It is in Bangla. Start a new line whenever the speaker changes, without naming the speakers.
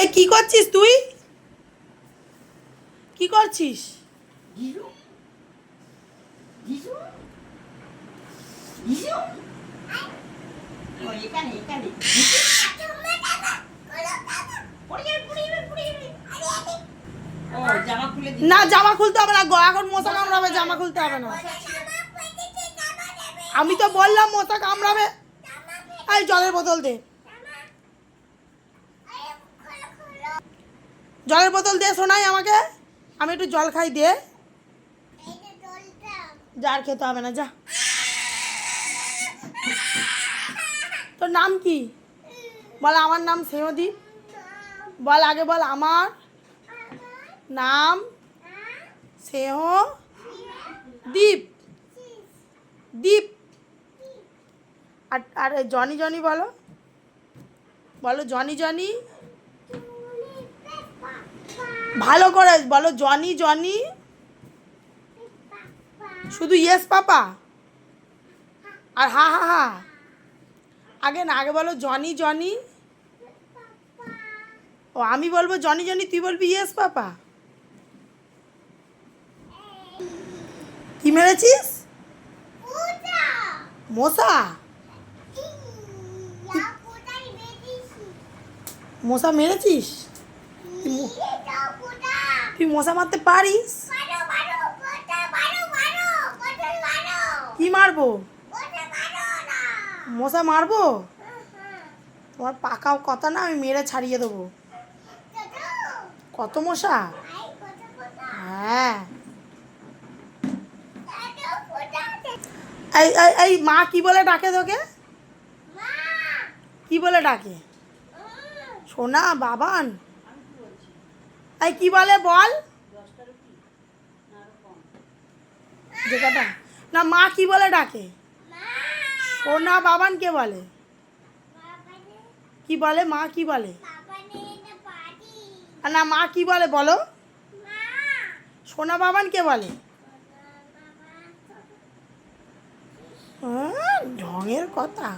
এই কি করছিস তুই? কি করছিস? না জামা খুলতে হবে না গো, এখন মশা কামড়াবে, জামা খুলতে হবে না। আমি তো বললাম মশা কামড়াবে। এই জলের বোতল দে, জলের বোতল দে শোনাই আমাকে, আমি একটু জল খাই দে। যার খেতে হবে না, যা। তোর নাম কি? বল আমার নাম স্নেহদীপ। বল আগে বল আমার নাম স্নেহদীপ। দীপ। আর আর জনি জনি বলো, বলো জনি জনি। ভালো করে বলো জনি জনি। শুধু ইয়েস পাপা আর হা হা হা। আগে না, আগে বলো জনি জনি। ও আমি বলবো জনি জনি, তুই বলবি ইয়েস পাপা। কি মেরেছিস? মশা? মশা মেরেছিস? তুই মশা মারতে পারিস? কি মারবো? মশা মারবো? তোমার পাকাও কথা না, আমি মেরে ছাড়িয়ে দেবো। কত মশা? হ্যাঁ। এই এই এই মা কি বলে ডাকে তোকে? কি বলে ডাকে? সোনা বাবান? এই কি বলে বল? যেটা না, মা কি বলে ডাকে? সোনা বাবান কে বলে? কি বলে মা, কি বলে? না মা কি বলে বলো? সোনা বাবান কে বলে? ঢঙের কথা।